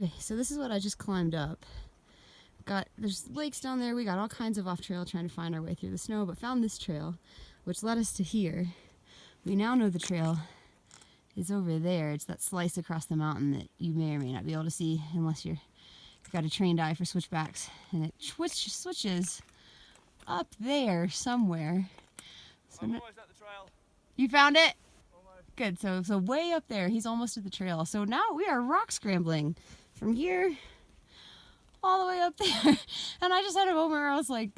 Okay, so this is what I just climbed up. There's lakes down there. We got all kinds of off trail trying to find our way through the snow, but found this trail, which led us to here. We now know the trail is over there. It's that slice across the mountain that you may or may not be able to see unless you've got a trained eye for switchbacks. And it switches up there somewhere. So I'm almost at the trail. You found it? Almost. Good. So way up there, he's almost at the trail. So now we are rock scrambling from here all the way up there. And I just had a moment where I was like,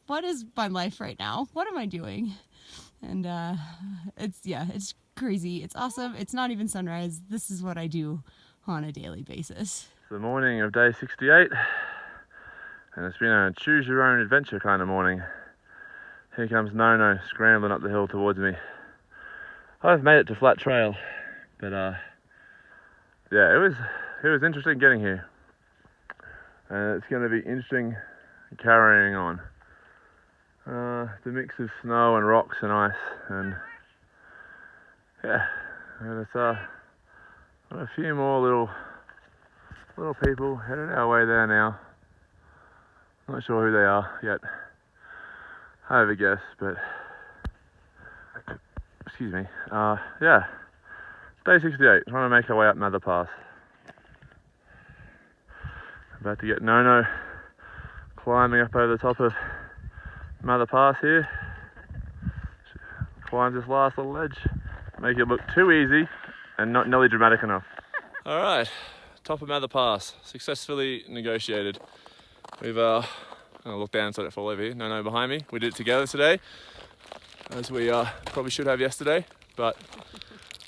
what is my life right now? What am I doing? And it's crazy. It's awesome. It's not even sunrise. This is what I do on a daily basis. It's the morning of day 68, and it's been a choose your own adventure kind of morning. Here comes Nono scrambling up the hill towards me. I've made it to flat trail, but yeah, it was interesting getting here, and it's going to be interesting carrying on. The mix of snow and rocks and ice, and yeah, and it's a few more little people headed our way there now. Not sure who they are yet. I have a guess, but excuse me. Yeah, day 68, trying to make our way up Mather Pass. About to get Nono climbing up over the top of Mather Pass here. Climb this last little ledge. Make it look too easy and not nearly dramatic enough. All right, top of Mather Pass, successfully negotiated. We've I'm gonna look down so I don't fall over here. No behind me. We did it together today, as we probably should have yesterday, but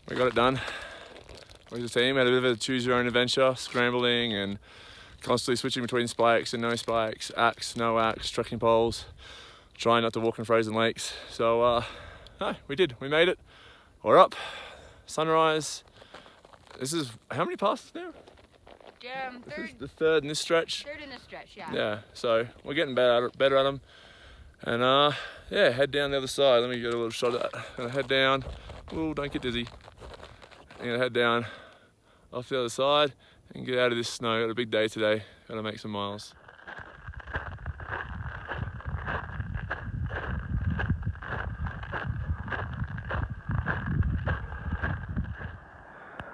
we got it done. We as a team had a bit of a choose your own adventure, scrambling and constantly switching between spikes and no spikes, axe, no axe, trekking poles, trying not to walk in frozen lakes. So no, we did. We made it. We're up. Sunrise. This is how many passes now? This is the third in this stretch. Third in this stretch, yeah. Yeah, so we're getting better at them. And yeah, head down the other side. Let me get a little shot of that. Gonna head down. Ooh, don't get dizzy. I'm gonna head down off the other side and get out of this snow. Got a big day today. Gotta make some miles.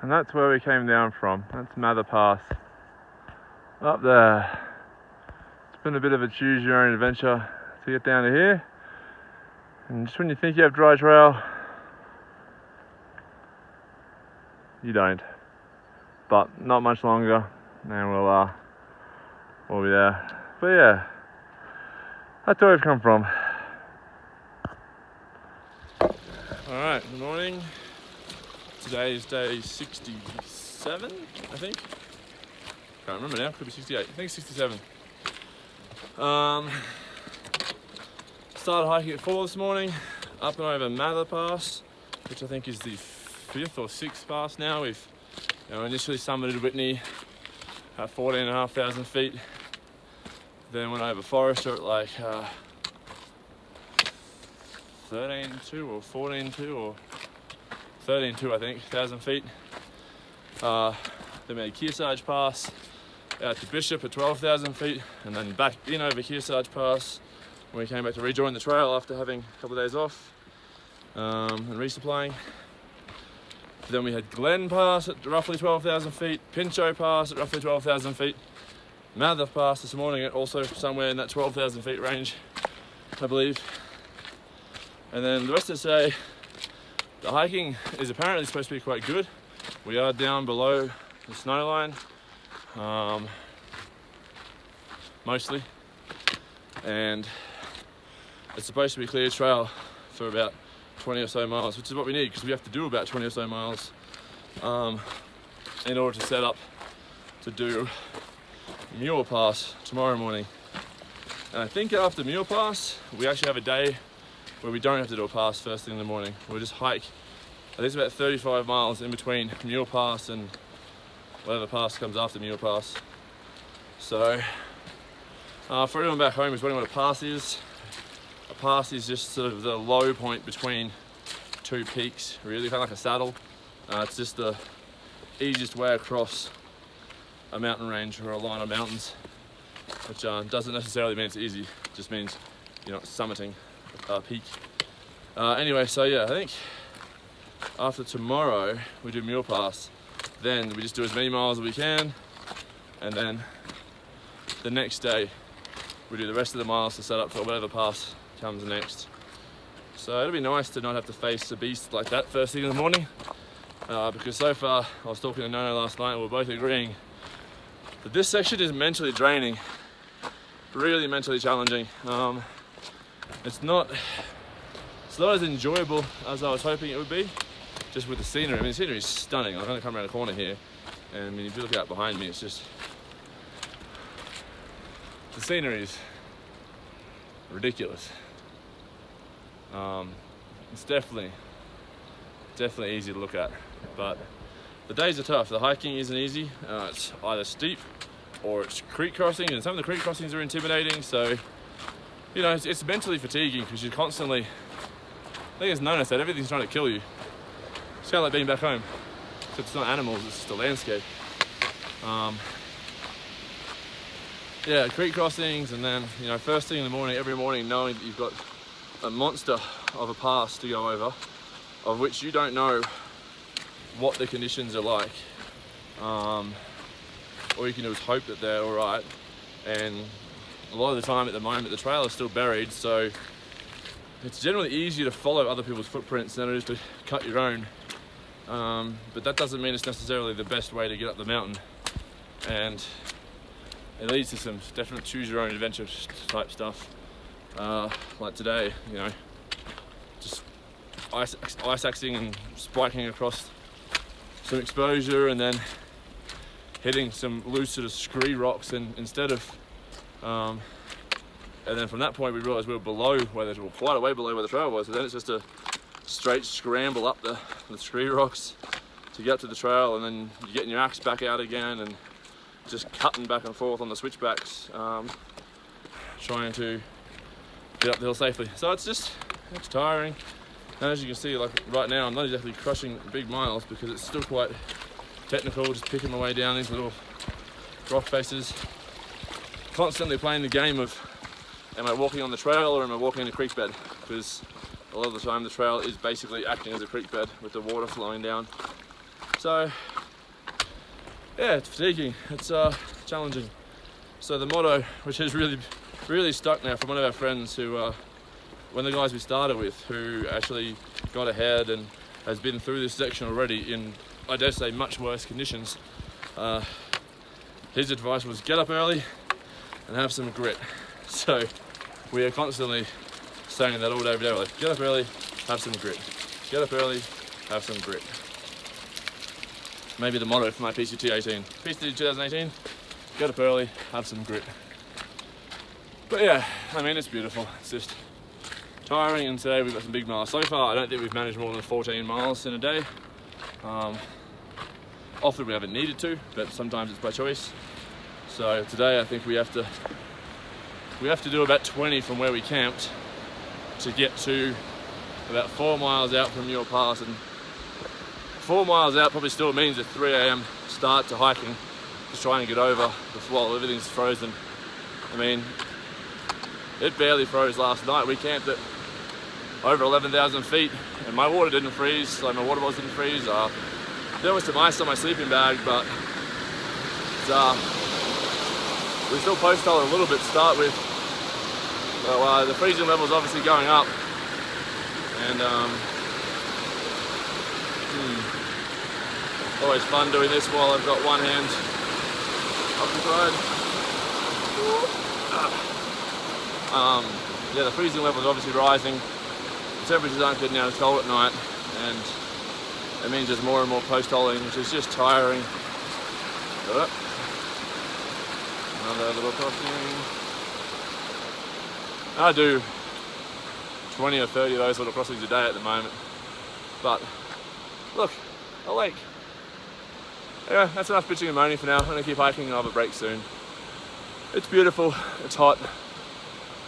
And that's where we came down from. That's Mather Pass. Up there. It's been a bit of a choose your own adventure to get down to here. And just when you think you have dry trail, you don't. But not much longer, and we'll be there. But yeah, that's where we've come from. Alright, good morning. Today is day 67, I think. Can't remember now, could be 68. I think it's 67. Started hiking at 4 this morning, up and over Mather Pass, which I think is the 5th or 6th pass now. We've initially summited Whitney at 14,500 feet. Then went over Forester at like 13.2 or 14.2 or 13.2, I think, 1,000 feet. Then made Kearsarge Pass out to Bishop at 12,000 feet, and then back in over Kearsarge Pass when we came back to rejoin the trail after having a couple of days off and resupplying. Then we had Glen Pass at roughly 12,000 feet, Pinchot Pass at roughly 12,000 feet, Mather Pass this morning at also somewhere in that 12,000 feet range, I believe. And then the rest of the day, the hiking is apparently supposed to be quite good. We are down below the snow line, mostly, and it's supposed to be clear trail for about 20 or so miles, which is what we need because we have to do about 20 or so miles in order to set up to do Mule Pass tomorrow morning. And I think after Mule Pass, we actually have a day where we don't have to do a pass first thing in the morning. We'll just hike, I think it's about 35 miles in between Mule Pass and whatever pass comes after Mule Pass. So, for everyone back home who's wondering what a pass is just sort of the low point between two peaks, really, kind of like a saddle. It's just the easiest way across a mountain range or a line of mountains, which doesn't necessarily mean it's easy. It just means you're not summiting a peak. Anyway, so yeah, I think after tomorrow we do Mule Pass, then we just do as many miles as we can, and then the next day we do the rest of the miles to set up for whatever pass comes next. So it'll be nice to not have to face a beast like that first thing in the morning, because so far, I was talking to Nono last night and we're both agreeing that this section is mentally draining, really mentally challenging. It's not as enjoyable as I was hoping it would be, just with the scenery. I mean, the scenery is stunning. I'm going to come around the corner here, and I mean, if you look out behind me, it's just, the scenery is ridiculous. It's definitely easy to look at, but the days are tough. The hiking isn't easy. It's either steep or it's creek crossing, and some of the creek crossings are intimidating. So, you know, it's mentally fatiguing because you're constantly, I think as Nona said, everything's trying to kill you. It's kind of like being back home, except it's not animals, it's just a landscape. Yeah, creek crossings, and then, you know, first thing in the morning, every morning, knowing that you've got a monster of a pass to go over, of which you don't know what the conditions are like. All you can do is hope that they're all right. And a lot of the time at the moment, the trail is still buried, so it's generally easier to follow other people's footprints than it is to cut your own. But that doesn't mean it's necessarily the best way to get up the mountain. And it leads to some definite choose your own adventure type stuff. Like today, you know, just ice axing and spiking across some exposure, and then hitting some loose sort of scree rocks, and instead of and then from that point we realized we were below where the, quite a way below where the trail was, and then it's just a straight scramble up the scree rocks to get to the trail, and then you're getting your axe back out again and just cutting back and forth on the switchbacks, trying to get up the hill safely. So it's tiring. And as you can see, like right now, I'm not exactly crushing big miles because it's still quite technical, just picking my way down these little rock faces. Constantly playing the game of, am I walking on the trail or am I walking in a creek bed? Because a lot of the time the trail is basically acting as a creek bed with the water flowing down. So yeah, it's fatiguing, it's challenging. So the motto, which is really stuck now from one of our friends who, one of the guys we started with, who actually got ahead and has been through this section already in, I dare say, much worse conditions. His advice was get up early and have some grit. So we are constantly saying that all day, every day. Like, get up early, have some grit. Get up early, have some grit. Maybe the motto for my PCT 18. PCT 2018, get up early, have some grit. But yeah, I mean, it's beautiful. It's just tiring, and today we've got some big miles. So far, I don't think we've managed more than 14 miles in a day. Often we haven't needed to, but sometimes it's by choice. So today I think we have to do about 20 from where we camped to get to about 4 miles out from Mule Pass, and 4 miles out probably still means a 3 a.m. start to hiking, just trying to get over while everything's frozen. I mean, it barely froze last night. We camped at over 11,000 feet and my water didn't freeze, like my water bottles didn't freeze. There was some ice on my sleeping bag, but we still post hole a little bit to start with. So the freezing level is obviously going up, and always fun doing this while I've got one hand occupied. Yeah, the freezing level is obviously rising. The temperatures aren't getting out as cold at night, and it means there's more and more post-holing, which is just tiring. Another little crossing. I do 20 or 30 of those little crossings a day at the moment. But look, a lake. Yeah, that's enough bitching and moaning for now. I'm gonna keep hiking and I'll have a break soon. It's beautiful, it's hot,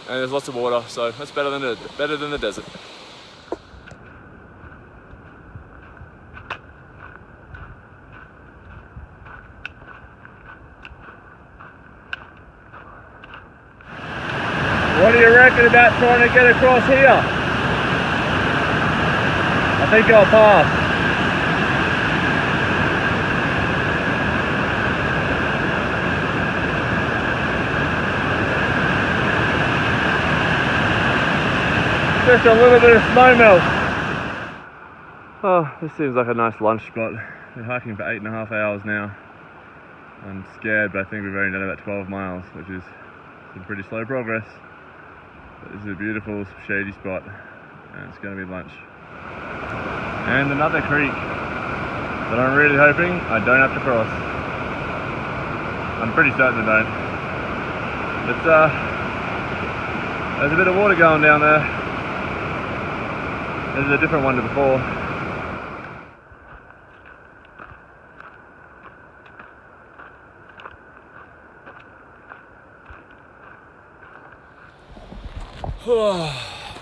and there's lots of water, so that's better than the desert. What do you reckon about trying to get across here? I think I'll pass. Just a little bit of snow melt. Oh, this seems like a nice lunch spot. We're hiking for 8.5 hours now. I'm scared, but I think we've only done about 12 miles, which is some pretty slow progress. But this is a beautiful shady spot, and it's going to be lunch. And another creek that I'm really hoping I don't have to cross. I'm pretty certain I don't. There's a bit of water going down there. This is a different one to before.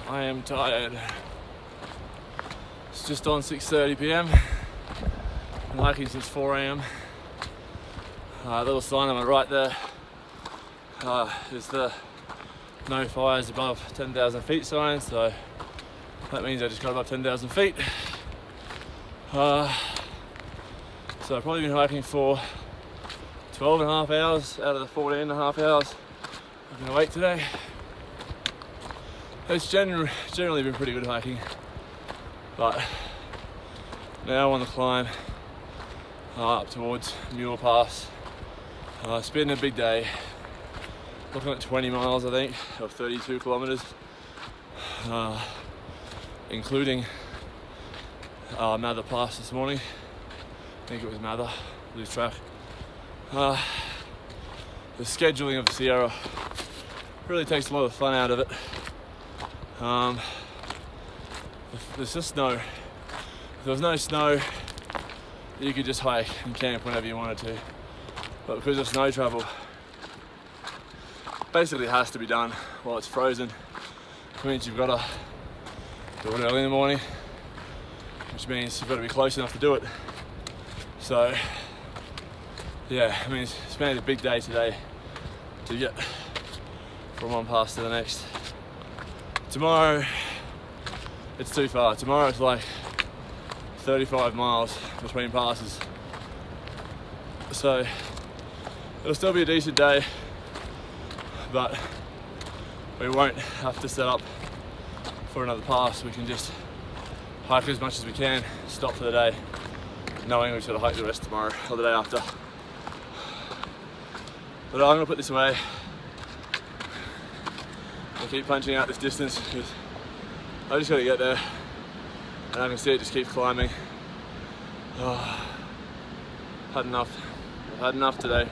I am tired. It's just on 6:30 p.m. Been hiking since 4 a.m. Little sign on my right there is the no fires above 10,000 feet sign, so that means I just got above 10,000 feet. So I've probably been hiking for 12.5 hours out of the 14.5 hours I've been awake today. It's generally been pretty good hiking, but now on the climb up towards Mule Pass. It's been a big day, looking at 20 miles I think, or 32 kilometers, including Mather Pass this morning. I think it was Mather, lose track. The scheduling of the Sierra really takes a lot of the fun out of it. There's just snow. If there was no snow, you could just hike and camp whenever you wanted to. But because of snow travel, basically it has to be done while it's frozen. Which means you've got to do it early in the morning, which means you've got to be close enough to do it. So, yeah, I mean, it's been a big day today to get from one pass to the next. Tomorrow, it's too far. Tomorrow it's like 35 miles between passes. So, it'll still be a decent day, but we won't have to set up for another pass. We can just hike as much as we can, stop for the day, knowing we've got to hike the rest tomorrow or the day after. But I'm gonna put this away. I keep punching out this distance because I just got to get there, and I can see it just keeps climbing. Had enough. I've had enough today.